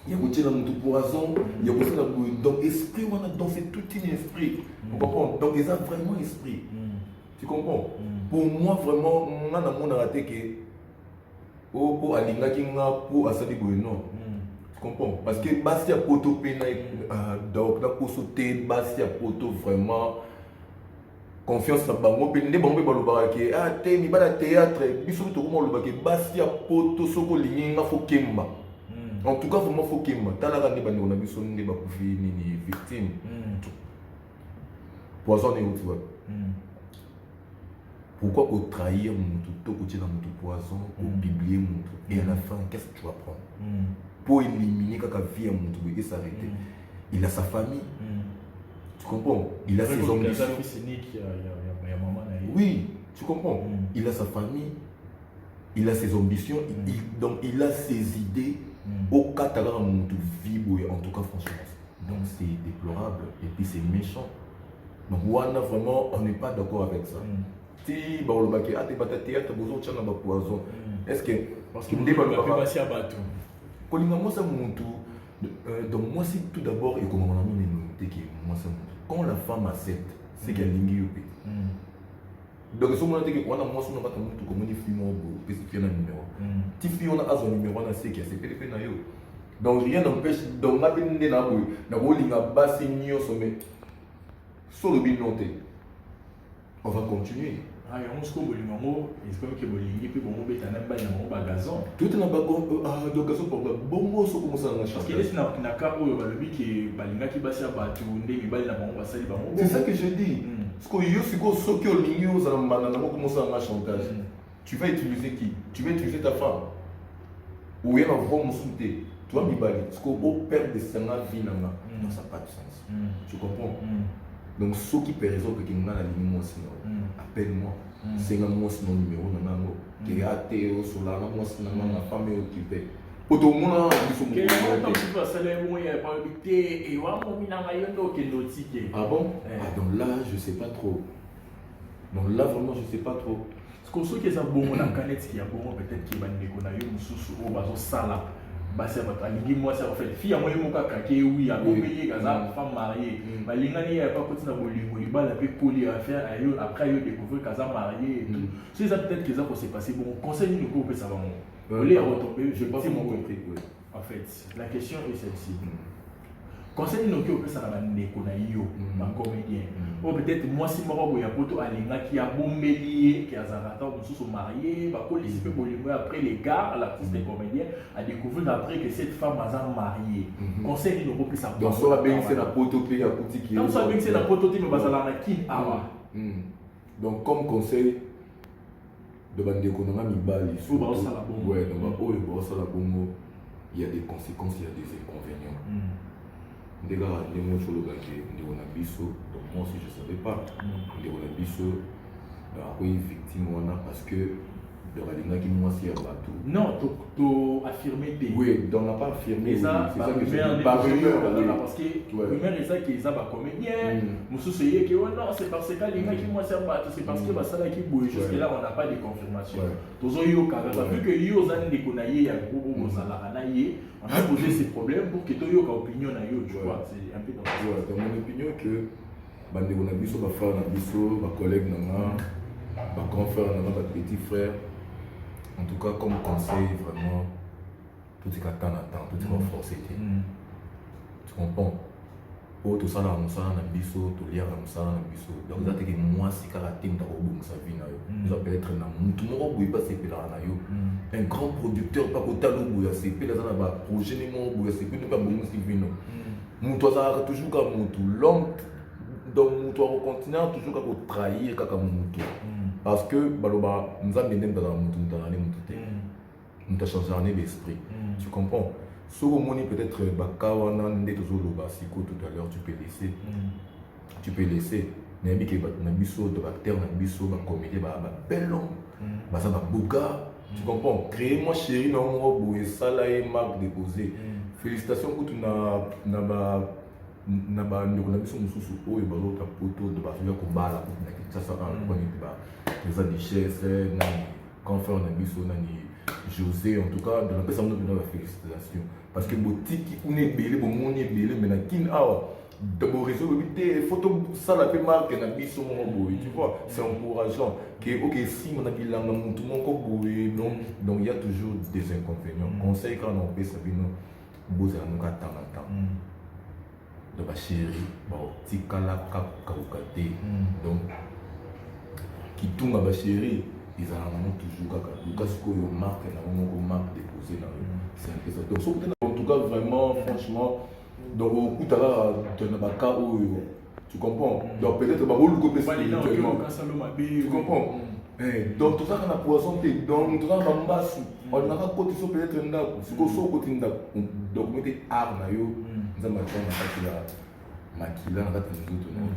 Speaker 1: il y a goûté la mutu poison il y a goûté la bouille donc esprit on a donc c'est tout un esprit. Tu comprends? Donc ils ont vraiment esprit. Tu comprends? Pour moi vraiment on a mon raté que pour alinga kinga pour asali boy non. Tu comprends? Parce que Bastia Poto Pena donc la sauter Bastia Poto vraiment confiance na bango pe ndé bango balobaka ke ah te mi bala théâtre biso to ko lobaka ke Bastia Poto soko linga fo kemba. En tout cas vraiment fo kemba tala ka ndé bandi na biso ndé ba kufi ni victime. Poison et tu vois. Pourquoi qu'on trahir mon tout côté dans mon poison pour publier mon tout et à la fin qu'est-ce que tu vas prendre pour éliminer quand vie à mon tout et s'arrêter. Il a sa famille. Tu comprends? Il a ses ambitions. Oui, tu comprends? Il a sa famille. Il a ses ambitions. Donc il a ses idées au cas de mon tout vie en tout cas franchement. Donc c'est déplorable et puis c'est méchant. Donc vraiment on n'est pas d'accord avec ça. ti balobaki ate bata théâtre bozotyanga bapoison est-ce que
Speaker 2: parce que
Speaker 1: nde balobaka
Speaker 2: basi ya bato
Speaker 1: kolinga mwasi ya muntu donc mwasi tout d'abord ekomama na mineno te ke mwasi ya muntu quand la femme accepte c'est qu'elle alingi yo mpe donc somona te ke wana mwasi ona bata mutu komoni fi moko boye mpe sifie na numéro ti fi wana azwa numéro wana seki asepeli mpe na yo donc rien n'empêche donc nga mpe nde na boye nakolinga basi nyonso me so olobi non te on va continuer.
Speaker 2: Ah, on se comprend, c'est comme que Bolingui, puis bon, on est un peu dans gazon.
Speaker 1: Tout est dans le gazon pour le bon so comme ça dans la chambre.
Speaker 2: Parce que là, na capo, le but qui balinga qui basse à battu, ndé mi bali na bon basali ba.
Speaker 1: C'est ça que je dis. Parce que yo siko so que ligno ça na comment ça dans chantage. Tu vas utiliser qui? Tu vas utiliser ta femme. Ou elle va me souter. Toi mi bali, parce que au père de sa vie nanga, non ça pas de sens. Tu comprends? Donc ceux qui per raison que quelqu'un a ligne moi sinon appelle-moi. C'est un moi sinon numéro na nango. Qui a Théo sur la moi sinon ma femme est occupée. Pour tout le monde ils sont
Speaker 2: que quand tu vas salaire moi il y a pas habité et wa mo mina mayondo ke notike.
Speaker 1: Ah bon? Ah donc là je sais pas trop. Donc là vraiment je sais pas trop.
Speaker 2: Parce que ceux qui sont bon on a canette qui a bon peut-être qui va ndeko na yo mususu o bazo sala. Basi bato alingi mwasi en fait fille moi mo kaka ke oui a bomeye kaza femme mariée balingani ya pas kotina bolingo libala pe poli à faire ayo après yo découvrir kaza mariée et tout c'est ça peut-être que ça s'est passé bon conseil ni ko pe ça va mon les retomber je pense mon compris en fait la question est celle-ci conseil ni ko pe ça na ndeko na yo un comédien ou peut-être moi si moko boya poto alinga qui a bombelier qui a zarata mususu marié ba ko lisi pe bolingo après les gars l'artiste comédien a découvert après que cette femme a mariée conseil ni ko pe ça
Speaker 1: donc so la ben c'est la poto pe ya kuti qui
Speaker 2: donc ça ben c'est la poto te me bazala na kin awa
Speaker 1: donc comme conseil de bandeko na mibali
Speaker 2: ou ba ça la bongo
Speaker 1: ouais donc oyo ba ça la bongo il y a des conséquences il y a des inconvénients ndeka ndemo cholobaki ndeko na biso donc moi aussi je savais pas ndeko na biso akoyi victime wana parce que donc alingaki mwasi ya bato
Speaker 2: non to affirmer te
Speaker 1: oui donc on n'a pas affirmé
Speaker 2: ça
Speaker 1: c'est ça que je
Speaker 2: dis
Speaker 1: pas
Speaker 2: parce que rumeur est ça qui ça va comédien mususu yé que non c'est parce que alingaki mwasi ya bato c'est parce que basala ki boye jusque là on n'a pas de confirmation tozo yo kaka vu que yo zani ndeko na ye ya groupe bozala na ye on a posé ces problèmes pour que tu aies une opinion na yo, tu vois, c'est un peu dans ça.
Speaker 1: Ouais, dans mon opinion que bandeko na biso ba frère na biso, ba collègue na nga, ba grand frère na nga, ba petit frère. En tout cas comme conseil vraiment tout est qu'attend attend, tout est qu'on forcer. Tu comprends? Oh tout ça là on ça na biso, tout lire na ça na biso. Donc ça que moi si karaté m'ta ko sa vie na yo. Ça peut être na mutu moko boy pas c'est na yo. Un grand producteur pas ko talo boya c'est pe là na ba projet ni mo boya c'est pe ne pas bon si vino. Mutu ça toujours comme mutu l'homme donc mutu au continent toujours comme trahir kaka mutu. Parce que baloba nzambe ndem dans mutu dans les mutu te. Mutu changer l'esprit. Tu comprends? Sur moni peut-être bakawana ndeto zoloba siko tout à l'heure tu peux laisser tu peux laisser mais bi ke na biso de acteur na biso ba comédie ba bel homme ba ça ba boga tu comprends créer moi chérie na mo boye sala et marque déposé félicitations pour na ba ndeko na biso mususu oyo ba lota poto de ba ya ko bala na kitasa ka ko ni ba les richesse na confort na biso na ni José en tout cas de la personne de la félicitation parce que boutique on est belé bon on est belé mais na kin awa d'abord réseau le photo ça la fait marque na biso mon boy tu vois c'est encourageant que OK si on a bilanga tout mon ko boy donc il y a toujours des inconvénients conseil quand on peut ça bino boza nous ka temps de ba chérie bon tikala ka kokate donc qui tombe ba chérie ils ont toujours kaka parce que yo marque na mon marque déposé dans c'est un peu ça donc en tout cas vraiment franchement donc au coup tala de na baka tu comprends donc peut-être ba bolu ko pesa tu comprends donc tout ça qu'on a poisson te donc tout ça ba mbasu on a pas côté so peut-être ndako siko so côté ndako donc mettre art na yo nzamba tona makila na kati nzoto donc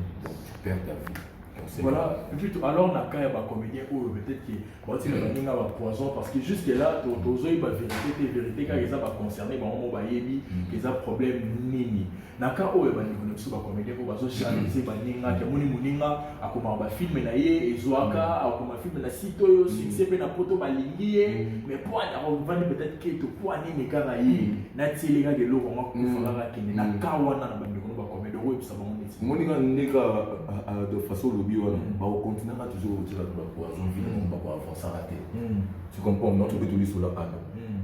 Speaker 1: tu perds ta vie
Speaker 2: Voilà, et puis alors, on a quand même un comédien où peut-être qu'il y a un poison, parce que jusque-là, tous les vérités, quand ils ont concerné, ils ont un problème nini. Naka oyo banikunokusu bakomédien ko bazochalize baninga ke moni muninga akoma bafilme na ye ezwaka akoma filme na site oyo succès pe na poto balingi ye mais po ana kovandi peut-être que to po anini kaka ye na tilinga de loko ngakufanga kende na kawana na bandeko bakomédien oyo bisa bango neti
Speaker 1: moninga ndeka de façon lobby wana ba continuera toujours au-delà de la poison finalement ba avancer raté tu comprends notre bétoli sur la ada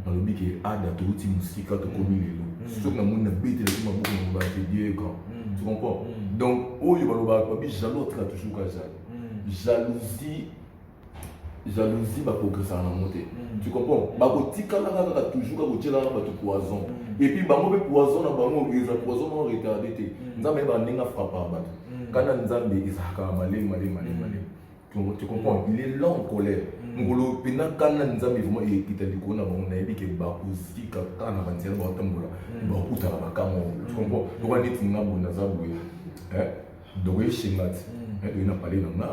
Speaker 1: dans le lobby que ada to uti musika to komi lelo surtout na mona bête le kuma beaucoup ba te dire quand tu comprends donc oyo ba ba jaloux tra toujours ka jalousie ba progresser na monter tu comprends ba ko tikala ka toujours ka botela ba to poison et puis ba mo be poison na bango ils a poison non retardé te nzambe ba ninga frappa ba kana nzambe izaka malé tu comprends il est là en colère ngolo pina kana nzambe vraiment ekitali kona bango na yebi ke ba kozika kana ba nzela ba tambola ba kuta ba kamo tu comprends donc on dit nga bona za boye donc il chingati il n'a parlé dans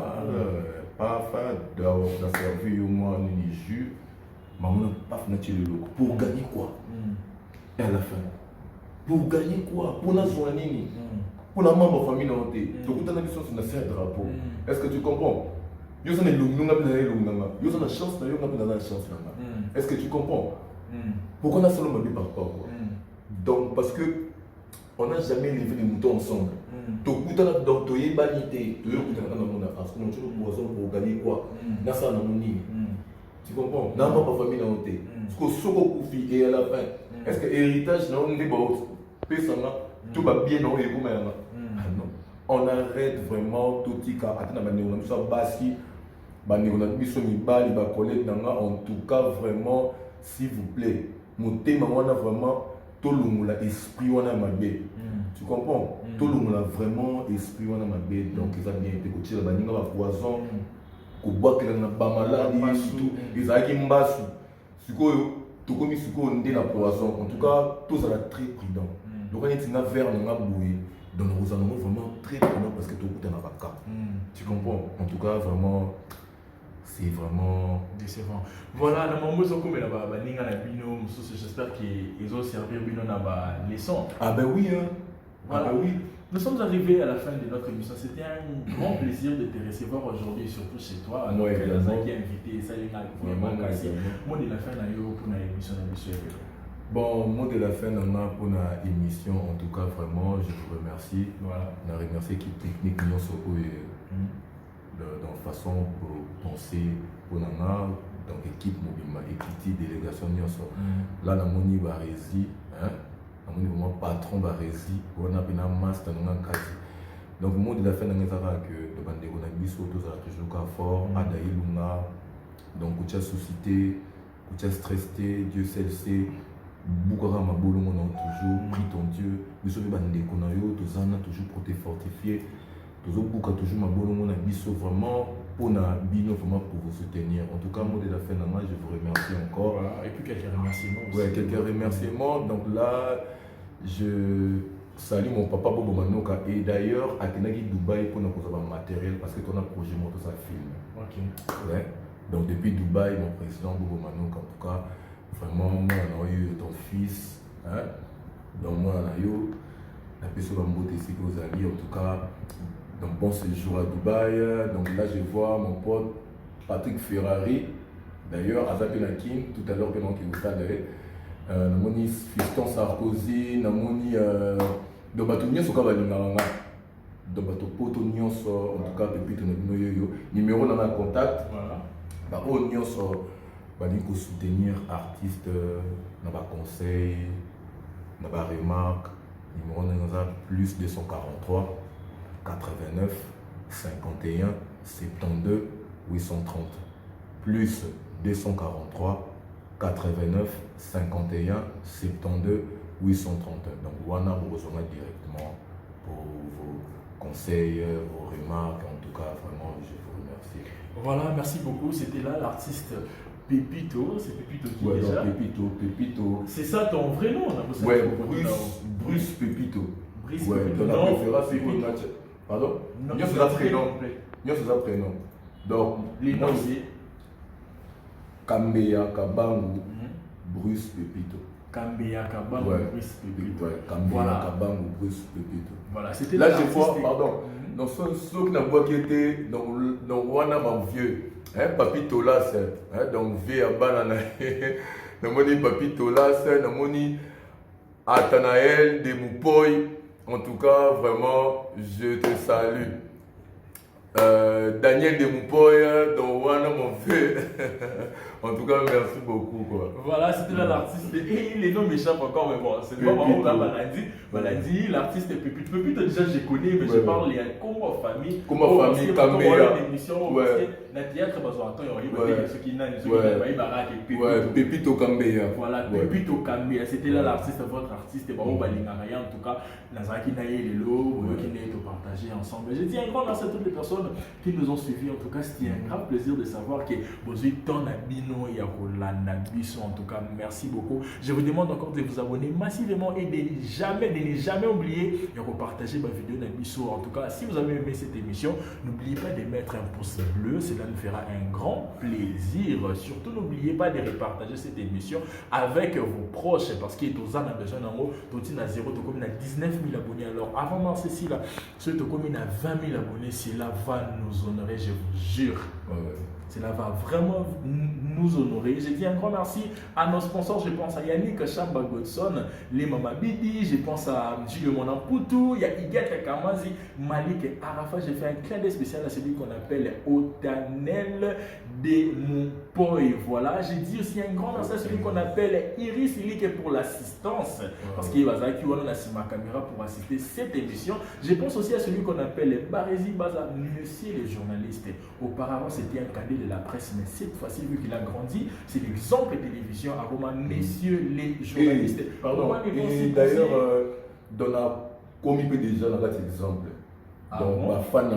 Speaker 1: pas faire dans servir moi ni jus maman pas naturel pour gagner quoi et à la fin pour gagner quoi pour la joie nini pour la maman famille non té donc tu as une chose na ser drapeau est-ce que tu comprends yo ça ne lunga yo ça la chance na yo na la chance na est-ce que tu comprends pourquoi on a seulement par quoi donc parce que on n'a jamais élevé des moutons ensemble donc tu es banité tu es dans le monde parce que tu as poison pour gagner quoi na ça na moni tu comprends na pas famille na té parce que soko kufi et à la fin est-ce que héritage na on est bon pesanga tout va bien non et comme non on arrête vraiment tout tika atena baneko na biso basi baneko na biso mibali ba collègue nanga en tout cas vraiment s'il vous plaît motema wana vraiment tolungola esprit wana mabe tu comprends tolungola vraiment esprit wana mabe donc ils a bien été coaché la baninga ba poison ko boakela na ba maladie surtout ils a ki mbasu sikoyo tokomi sikoyo ndé la poison en tout cas tous à la très prudent donc on est na vers na boué donc nous allons vraiment très prudent parce que tout est dans la cas tu comprends en tout cas vraiment c'est vraiment
Speaker 2: décevant. Voilà, dans mon mozo comme là-bas, ninga na bino, j'espère qu'ils ont servi bino na ba leçon.
Speaker 1: Ah ben oui hein.
Speaker 2: Voilà. Ah ben oui. Nous sommes arrivés à la fin de notre émission. C'était un grand plaisir de te recevoir aujourd'hui, surtout chez toi.
Speaker 1: Non, évidemment.
Speaker 2: Qui a invité, ça y est, vraiment merci. Moi de la fin na yo pour na émission na biso.
Speaker 1: Bon, mot de la fin pour la émission, en tout cas vraiment, je vous remercie.
Speaker 2: Voilà.
Speaker 1: Je remercie l'équipe technique nous dans façon pour penser pour nana donc équipe mobile équité délégation là dans mon niveau rési hein dans mon niveau patron va rési on a bien master dans un cas donc mot de la fin dans que le bandé on a mis surtout ça toujours qu'à fort adaï lunga donc kucha société kucha stressé Dieu seul sait Boukara Mabolo on a toujours pris ton Dieu mais sur le bandé qu'on a eu tous en a toujours pour te fortifier toujours toujours Mabolo on a mis vraiment pour vraiment pour vous soutenir. En tout cas, moi de la fin de moi, je vous remercie encore.
Speaker 2: Voilà. Et puis quelques remerciements aussi.
Speaker 1: Ouais, quelques remerciements. Donc là, je salue mon papa Bobo Manoka et d'ailleurs à Kenagi Dubaï pour nous avoir matériel parce que ton projet moto ça film.
Speaker 2: Ok.
Speaker 1: Ouais. Donc depuis Dubaï, mon président Bobo Manoka, en tout cas, vraiment moi on a eu ton fils, hein. Donc moi on a eu la personne en beauté ici aux alliés, en tout cas. Donc bon séjour à Dubaï, donc là je vois mon pote Patrick Ferrari, d'ailleurs à Zapenakin, tout à l'heure que qui vous parle, Namoni Fiston Sarkozy, Namoni Dobato Nyonso Kabalinganga, Dobato Poto Nyonso, en tout cas Pépito Noyoyo, numéro dans le contact,
Speaker 2: voilà.
Speaker 1: Bah oh Nyonso, bah pour soutenir artistes, dans le conseil, dans la remarque, numéro dans plus 243. 89 51 72 830 plus 243 89 51 72 830 donc voilà vous recevez directement pour vos conseils, vos remarques. En tout cas vraiment je vous remercie.
Speaker 2: Voilà, merci beaucoup. C'était là l'artiste Pépito, c'est Pépito qui
Speaker 1: ouais,
Speaker 2: déjà.
Speaker 1: Pépito.
Speaker 2: C'est ça ton vrai nom là?
Speaker 1: Ouais, Bruce Pépito.
Speaker 2: Brice
Speaker 1: ouais,
Speaker 2: Pépito.
Speaker 1: De la préférence Pépito. Pardon?
Speaker 2: Non,
Speaker 1: c'est la prénom. Nous faisons prénom. Donc,
Speaker 2: Les noms, c'est
Speaker 1: Kambeya, Kabangu, Bruce Pepito.
Speaker 2: Kambeya, Kabangu, Bruce Pepito.
Speaker 1: Kambeya, Kabangu, Bruce Pepito.
Speaker 2: Voilà, c'était
Speaker 1: là, je vois, pardon, dans ceux qui étaient dans Wana, mon vieux, Papito là, c'est, donc vieux à Banana, Namoni Papito là, c'est, Namoni Athanaël de Moupoy. En tout cas, vraiment, je te salue. Daniel de Moupoy, dans Wana, mon vieux. En tout cas, merci beaucoup. Quoi.
Speaker 2: Voilà, c'était là l'artiste. Et les noms m'échappent encore, mais bon, c'est pas vraiment là, Balandi, l'artiste Pépite. Pépite, déjà, je connais, mais je parle comme ma famille.
Speaker 1: Comme ma famille, Kambeya.
Speaker 2: Dans le théâtre, il y a ceux qui n'ont
Speaker 1: Pépite au Kambeya.
Speaker 2: Voilà, Pépite au Kambeya. C'était là l'artiste, votre artiste. En tout cas, Nazaki Naye et Lelo, qui n'est partagé ensemble. Je dis un grand merci à toutes les personnes qui nous ont suivis. En tout cas, c'était un grand plaisir de savoir que vous êtes ton abino. En tout cas, merci beaucoup. Je vous demande encore de vous abonner massivement et de ne jamais oublier de partager ma vidéo Nabiso. En tout cas, si vous avez aimé cette émission, n'oubliez pas de mettre un pouce bleu. Cela nous fera un grand plaisir. Surtout, n'oubliez pas de repartager cette émission avec vos proches parce que tous en a besoin d'un mot. Tout à 0, tout comme 19 000 abonnés. Alors, avant de ceci là, ceux tout comme 20 000 abonnés, cela va nous honorer, je vous jure. Cela va vraiment nous honorer. Je dis un grand merci à nos sponsors. Je pense à Yannick Chamba Godson, les Mama Bidi, je pense à Gilles Monamputu, il y a Igata Kamazi, Malik et Arafa. J'ai fait un clin d'œil spécial à celui qu'on appelle Otanel de Moupoy. Voilà. J'ai dit aussi un grand merci à celui qu'on appelle Iris Ilik pour l'assistance. Parce qu'il va y ma caméra pour assister cette émission. Je pense aussi à celui qu'on appelle Barézi Baza, monsieur les journalistes. Auparavant, c'était un cadet de la presse, mais cette fois-ci, vu qu'il a grandi, c'est l'exemple télévision à Roma, messieurs les journalistes.
Speaker 1: Et d'ailleurs, dans la commis déjà dans cet exemple. Donc, ma fan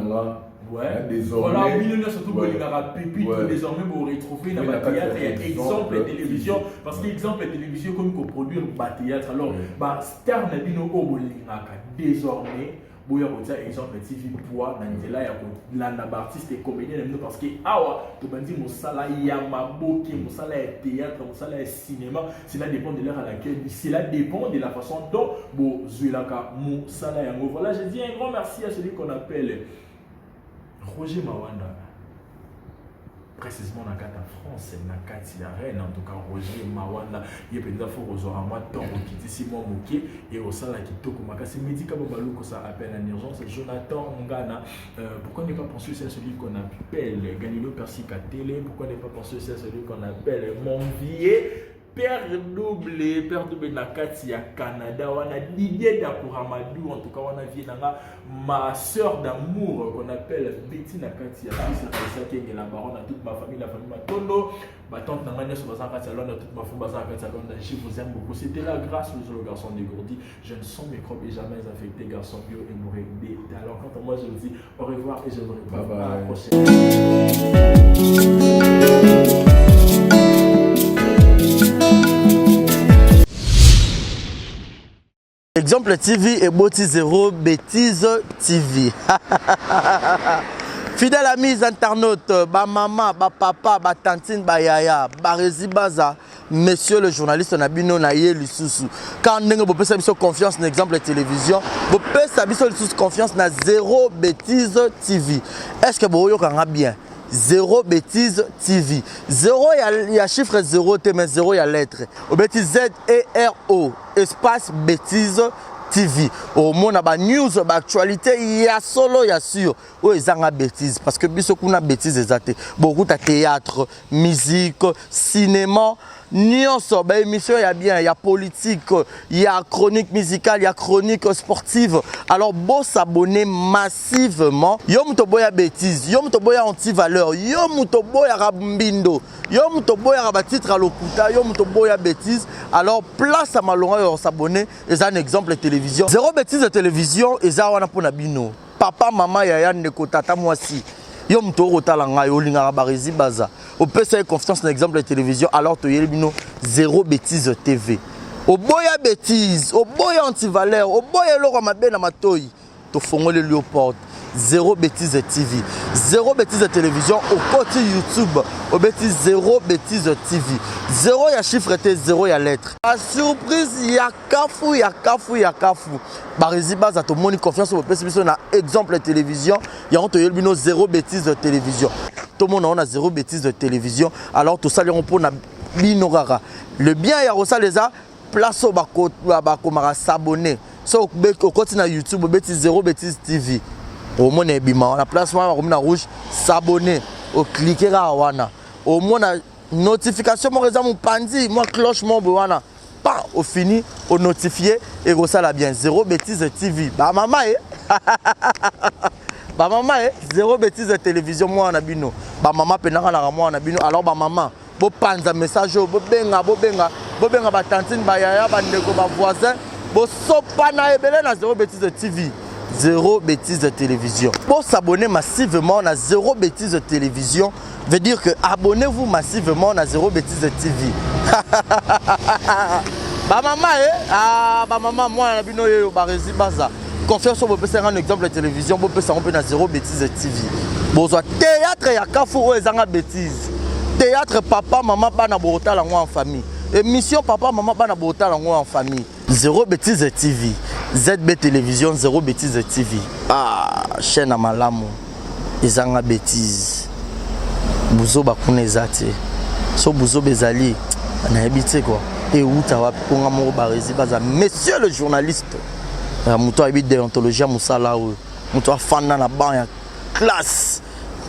Speaker 1: désormais.
Speaker 2: Voilà, surtout que il a Pépite, désormais, vous retrouvez dans le théâtre, il y a exemple télévision, parce qu'exemple télévision, comme qu'on produit un théâtre, alors, Star Nabino Obolingaka, désormais, boya kotia exemple TV poa na nzela ya kolanda artiste et comédien parce que awa to bandi mosala ya maboki mosala ya théâtre mosala ya cinéma, cela dépend de l'heure à laquelle, cela dépend de la façon dont bo zuelaka mosala yango. Voilà, je dis un grand merci à celui qu'on appelle Roger Mawanda, précisément dans la France, dans la reine, en tout cas Roger Mawanda, il y a peut-être faut rejoindre moi tant qui dit Simon Mouké et au sein de Kitoko Makasi médicament balou que ça appelle en urgence Jonathan Ngana. Pourquoi ne pas penser à celui qu'on appelle Ganilo Persica Télé? Pourquoi ne pas penser à celui qu'on appelle Monvier? Père double Nakati à Canada, on a Didier Dakouramadou, en tout cas on a vu ma soeur d'amour qu'on appelle Betty Nakati, c'est qui est la baronne à toute ma famille, la famille Matondo, ma tante Namania sur Bazakati, alors toute ma famille Bazakati, je vous aime beaucoup. C'était la grâce aux garçons dégourdis, je ne sens microbe et jamais affecté, garçon bio et mourir des talents. Quant à moi, je vous dis au revoir et je vous retrouve à la prochaine.
Speaker 8: Exemple TV et Boti Zéro Bêtise TV. Fidèle amis internautes, ba maman, ba papa, ba tantine, ba yaya, ba rési baza, monsieur le journaliste Nabino Naye Lisusu. Quand vous avez confiance dans l'exemple télévision, vous avez confiance dans Zéro Bêtise TV. Est-ce que vous avez bien? Zéro Bêtise TV. Zéro, il y a chiffre 0, mais 0, il y a lettre. Au bêtise Z-E-R-O, espace Bêtise TV. Au monde, il y a news, il y a actualité, il y a solo, il y a sûr. Oui, il y a bêtise. Parce que beaucoup de bêtises, beaucoup de théâtre, musique, cinéma. Nyonso, bah émission il y a bien, il y a politique, il y a chronique musicale, il y a chronique sportive. Alors bon s'abonner massivement. Yo mutoboya bêtise, yo mutoboya anti-valeur, yo mutoboya rabumbindo, yo mutoboya rabatitre à l'okuta, yo mutoboya bêtise. Alors place à malonga yo s'abonner, c'est un exemple de télévision. Zéro bêtise de télévision, et ça wana pona bino. Papa, maman, yaya ndeko tata moi si. Yo mtoro talanga yo lingara barezi baza. Au PC confiance dans l'exemple de télévision alors to yelbino Zéro Bêtise TV. Au boya bêtise, au boya anti-valeur, au boya loro mabe na matoyi. To fongole léopard. Zéro Bêtise TV. Zéro Bêtise Télévision au côté YouTube. Au bêtise Zéro Bêtise TV. Zéro ya chiffre était zéro ya lettre. La surprise ya kafu ya kafu ya kafu. Barési Baza to moni confiance au PCB na exemple télévision. Ya on to yelbino Zéro Bêtise Télévision. Tout le monde on a Zéro Bêtise Télévision. Alors tout ça on pour na binorara. Le bien ya rosa les a place au bako mara s'abonner. So au côté na YouTube au bêtise Zéro Bêtise TV. Au moins on a place na rouge s'abonner. Au cliquer là wana. Au moins na notification mon réseau mon pandi moi cloche mon wana. Pas au fini au notifier et rosa la bien Zéro Bêtise TV. Bah maman Ba maman Zéro Bêtise Télévision moi na bino. Ba maman penaka na moi na bino. Alors ba maman bo panza message bo benga ba tantine ba yaya ba ndeko ba voisin bo sopa na ebele na Zéro Bêtise TV. Zéro Bêtise Télévision. Pour s'abonner massivement à Zéro Bêtise Télévision veut dire que abonnez-vous massivement à Zéro Bêtise TV. Ba maman ba maman moi na bino yo Barési Baza. Confiance au PC un exemple de télévision, vous pouvez s'en à Zéro Bêtise TV. Bonsoir théâtre ya Kafou ezanga bêtise. Théâtre papa maman bana borota la en famille. Émission papa maman bana borota la en famille. Zéro Bêtise TV. ZB Télévision Zéro Bêtise TV. Ah, chaîne à malamu. Ezanga bêtise. Buzo bakune ezate. So buzo bezali na habité quoi. Et où ta wa ponga mo Barési Baza. Monsieur le journaliste. Mouto a déontologie à Moussala Mouto a fan dans la banque classe.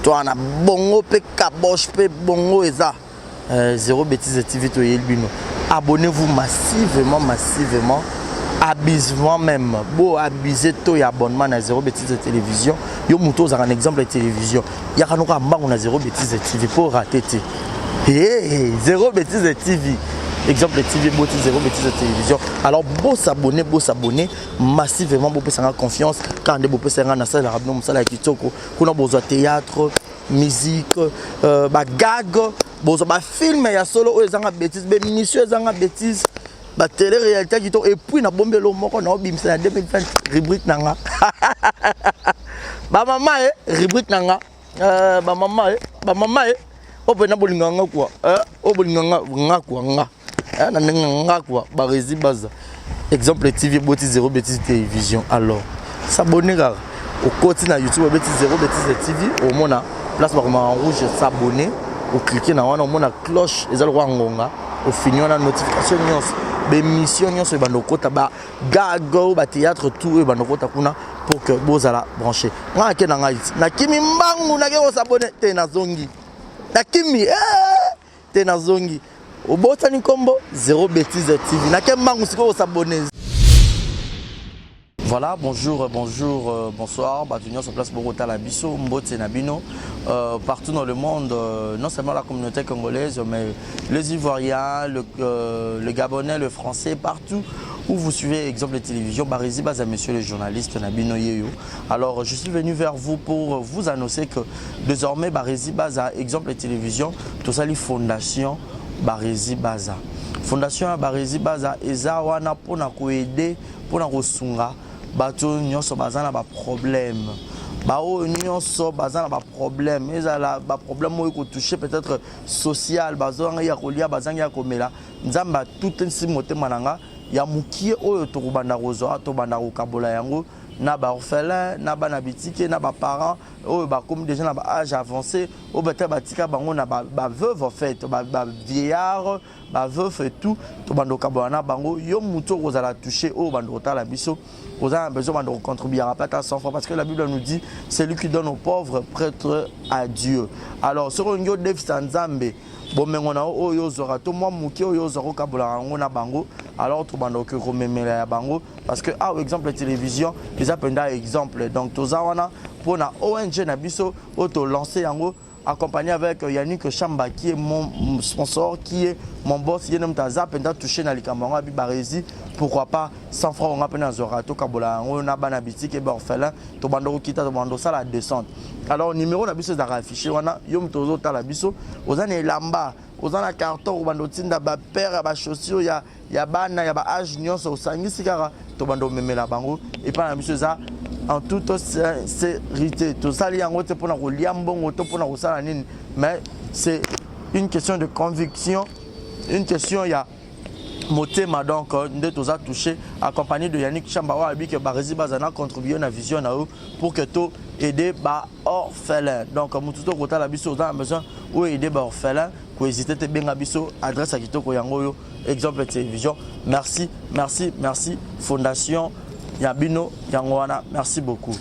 Speaker 8: Toi na bongo pe kabosh pe bongo eza. Zéro Bêtise TV to yelbino. Abonnez-vous massivement. Abusement même. Beau abuser to y abonnement à Zéro Bêtise Télévision. Yo Mouto a un exemple de télévision. Y a kanoka mbango na Zéro Bêtise TV pour rater. Zéro Bêtise TV. Exemple TV, Boti Zéro Bêtise Télévision. Alors, beau s'abonner massivement, beau faire confiance. Quand on peut faire un salle arabe, on salle kitoko. Qu'on a besoin de théâtre, musique, gag, besoin film, il y a solo, ils ont bêtise, minutieux, ils ont bêtise, télé-réalité kitoko. Et puis, on a bombé le mot, on a bim, c'est en 2020, rubrique nanga. Ba maman, rubrique nanga. Ba maman, on peut n'abolir nanga quoi. On peut nanga quoi. Barési Baza. Exemple TV Boti Zéro Bêtise Télévision. Alors, s'abonner au côté na YouTube Bêtise Zéro Bêtise TV. Au moins place en rouge s'abonner. Au cliquer na wana au moins cloche les alwa ngonga. Au fini on a notification nyons. Émission nyons ba ndokota ba gago ba théâtre tout ba ndokota kuna pour que bozala brancher. Nga ke na ngai. Na kimi mbangu na ke s'abonner te na zongi. Na kimi te na zongi. Au Botani Combo, Zéro Bêtise TV. Voilà, bonjour, bonsoir. Batunion sur place Bogota la Bisso, Mbote Nabino. Partout dans le monde, non seulement la communauté congolaise, mais les Ivoiriens, le Gabonais, le Français, partout où vous suivez exemple de télévision, Barési Baza, monsieur le journaliste Nabino Yeyo. Alors, je suis venu vers vous pour vous annoncer que désormais, Barési Baza, exemple de télévision, tout ça, les fondations. Barési Baza. Fondation Barési Baza eza wana pona ko aider pona ko sunga bato nyonso bazana ba problème. Bao nyonso bazana ba problème, ezala ba problème mo ko toucher peut-être social, bazanga ya kolia bazanga ya komela. Nzamba tout nsi motema nanga ya mukie oyo to kubanda rozo to banda ko kabola yango. Na ba orphelin, na ba na bitike, na ba parents, oh ba comme déjà na ba âge avancé, oh ba tika bango na ba veuve en fait, ba vieillard, ba veuve et tout, to bando kabana bango, yo muto kozala toucher oh bando la biso, vous avez besoin de contribuer à pas 100 francs parce que la Bible nous dit c'est lui qui donne aux pauvres prêtre à Dieu. Alors sur un yo dev sanzambe bon mengona o yo zora to moi muki o yo zoro kabola ngona bango alors to bando ke romemela ya bango parce que ah exemple télévision les appenda exemple donc tozawana pour na ONG na biso auto lancer yango accompagné avec Yannick Chamba qui est mon sponsor, qui est mon boss, qui est notre zap, et touché dans les camarades Barési. Pourquoi pas 100 francs on a peine à Zorato Kabola, on a banabiti qui est orphelin, to bando kita to bando ça la descente. Alors numéro na biso d'ara affiché, on a yom tozo tala biso, aux années lamba, aux années carton, au bando tinda ba père, ba chaussures, ya bana, ya ba âge nyonso, au sangi sikara, to bando memela bango, et pas la biso ça. en toute sincérité. Tout ça, il y a un pour mais c'est une question de conviction, une question, il y a motema donc nous tous a touché accompagné de Yannick Chambawa que Barezi Bazana contribué à la vision pour que tout aider ba orphelin donc mututo kota la biso dans besoin ou aider ba orphelin ko hésiter te benga biso adresse à kitoko yango yo exemple télévision merci fondation Yabino Yangoana merci beaucoup.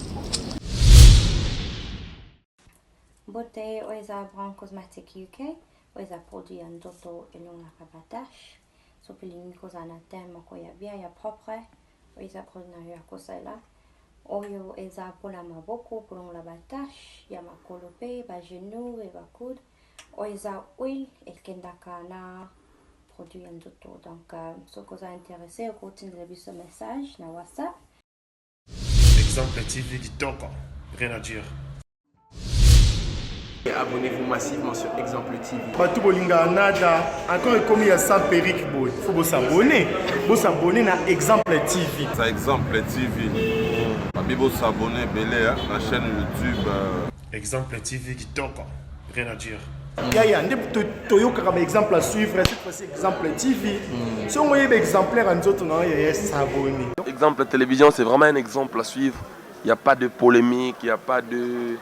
Speaker 9: Beauté Oisa Brand Cosmetic UK Oisa produit un doto et non la rabatache. Sopelini cosa na tema ko ya bia ya propre oiza produit na ya kosela oyo eza pola maboko pour la batache ya makolope ba genou et ba coude oiza huile el kendaka na produit en doto donc so cosa intéressé au continue de ce message na WhatsApp.
Speaker 10: Exemple TV Kitoko, rien à dire.
Speaker 4: Abonnez-vous massivement sur Exemple TV.
Speaker 5: Batou bolinga nada encore comme il y a 100 perruques boy. Faut vous s'abonner. Vous s'abonner na Exemple TV.
Speaker 6: Ça Exemple TV. Babibo s'abonner belé la chaîne YouTube.
Speaker 10: Exemple TV Kitoko, rien à dire.
Speaker 5: Yaya ndé toyo kaka exemple à suivre cette fois-ci Exemple TV. Si on voyait exemplaire en autres non yaya s'abonner.
Speaker 7: Exemple télévision, c'est vraiment un exemple à suivre. Il n'y a pas de polémique, il n'y a pas de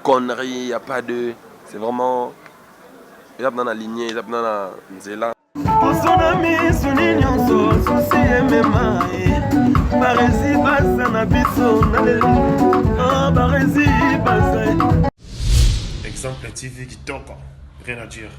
Speaker 7: conneries, il n'y a pas de... C'est vraiment... Il y a dans la lignée, il y a dans la nzela.
Speaker 10: Exemple TV Kitoko, rien à dire.